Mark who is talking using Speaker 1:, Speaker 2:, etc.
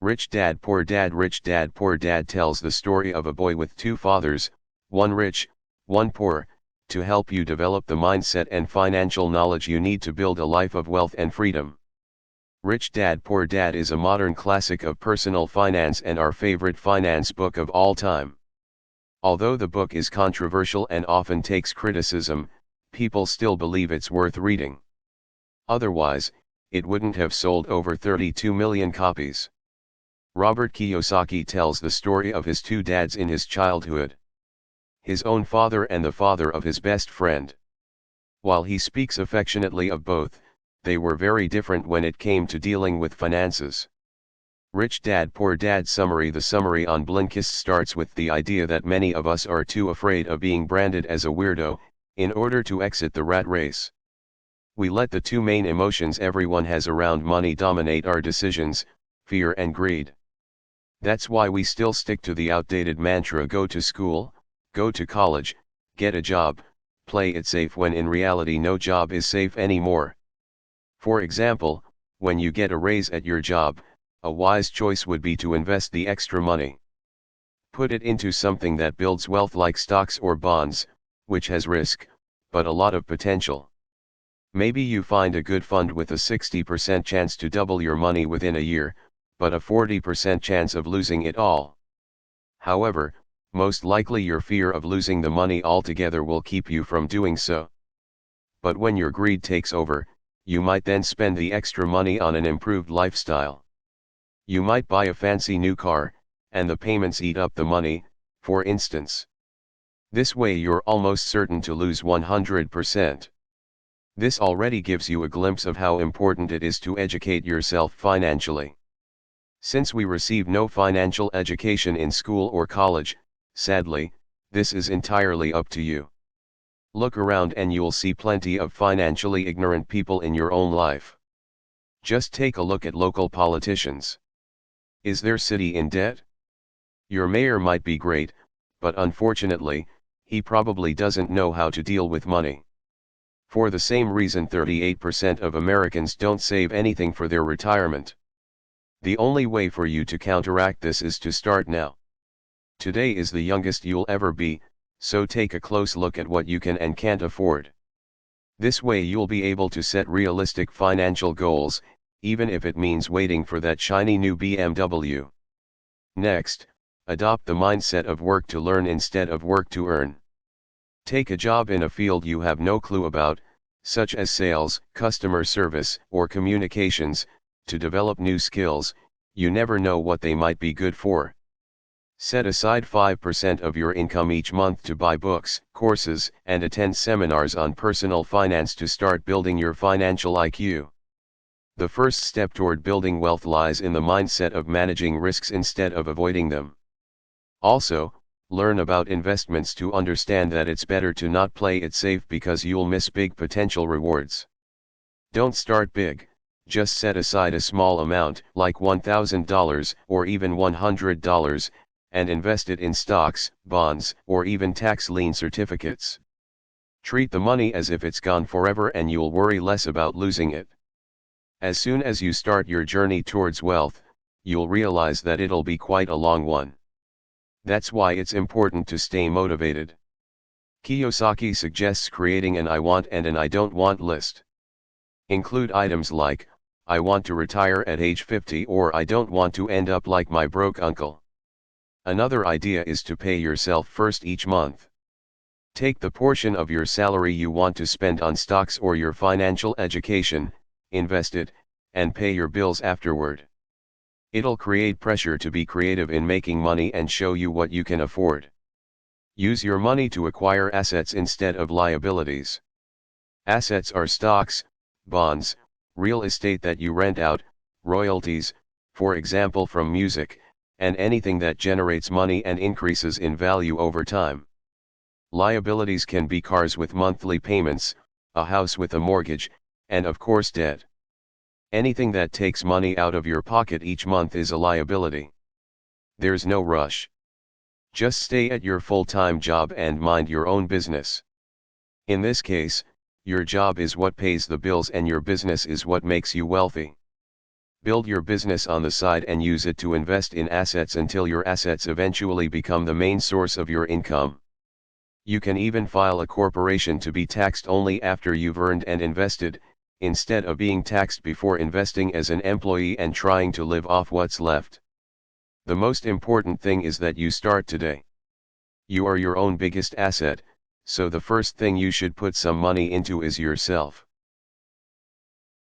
Speaker 1: Rich Dad Poor Dad. Rich Dad Poor Dad tells the story of a boy with two fathers, one rich, one poor, to help you develop the mindset and financial knowledge you need to build a life of wealth and freedom. Rich Dad Poor Dad is a modern classic of personal finance and our favorite finance book of all time. Although the book is controversial and often takes criticism, people still believe it's worth reading. Otherwise, it wouldn't have sold over 32 million copies. Robert Kiyosaki tells the story of his two dads in his childhood. His own father and the father of his best friend. While he speaks affectionately of both, they were very different when it came to dealing with finances. Rich Dad Poor Dad summary. The summary on Blinkist starts with the idea that many of us are too afraid of being branded as a weirdo, in order to exit the rat race. We let the two main emotions everyone has around money dominate our decisions, fear and greed. That's why we still stick to the outdated mantra: go to school, go to college, get a job, play it safe, when in reality no job is safe anymore. For example, when you get a raise at your job, a wise choice would be to invest the extra money. Put it into something that builds wealth like stocks or bonds, which has risk, but a lot of potential. Maybe you find a good fund with a 60% chance to double your money within a year, but a 40% chance of losing it all. However, most likely your fear of losing the money altogether will keep you from doing so. But when your greed takes over, you might then spend the extra money on an improved lifestyle. You might buy a fancy new car, and the payments eat up the money, for instance. This way you're almost certain to lose 100%. This already gives you a glimpse of how important it is to educate yourself financially. Since we receive no financial education in school or college, sadly, this is entirely up to you. Look around and you'll see plenty of financially ignorant people in your own life. Just take a look at local politicians. Is their city in debt? Your mayor might be great, but unfortunately, he probably doesn't know how to deal with money. For the same reason 38% of Americans don't save anything for their retirement. The only way for you to counteract this is to start now. Today is the youngest you'll ever be, so take a close look at what you can and can't afford. This way you'll be able to set realistic financial goals, even if it means waiting for that shiny new BMW. Next, adopt the mindset of work to learn instead of work to earn. Take a job in a field you have no clue about, such as sales, customer service, or communications, to develop new skills. You never know what they might be good for. Set aside 5% of your income each month to buy books, courses, and attend seminars on personal finance to start building your financial IQ. The first step toward building wealth lies in the mindset of managing risks instead of avoiding them. Also, learn about investments to understand that it's better to not play it safe because you'll miss big potential rewards. Don't start big. Just set aside a small amount, like $1,000 or even $100, and invest it in stocks, bonds, or even tax-lien certificates. Treat the money as if it's gone forever and you'll worry less about losing it. As soon as you start your journey towards wealth, you'll realize that it'll be quite a long one. That's why it's important to stay motivated. Kiyosaki suggests creating an I want and an I don't want list. Include items like, I want to retire at age 50, or I don't want to end up like my broke uncle. Another idea is to pay yourself first each month. Take the portion of your salary you want to spend on stocks or your financial education, invest it, and pay your bills afterward. It'll create pressure to be creative in making money and show you what you can afford. Use your money to acquire assets instead of liabilities. Assets are stocks, bonds, real estate that you rent out, royalties, for example from music, and anything that generates money and increases in value over time. Liabilities can be cars with monthly payments, a house with a mortgage, and of course debt. Anything that takes money out of your pocket each month is a liability. There's no rush. Just stay at your full-time job and mind your own business. In this case, your job is what pays the bills and your business is what makes you wealthy. Build your business on the side and use it to invest in assets until your assets eventually become the main source of your income. You can even file a corporation to be taxed only after you've earned and invested, instead of being taxed before investing as an employee and trying to live off what's left. The most important thing is that you start today. You are your own biggest asset, so the first thing you should put some money into is yourself.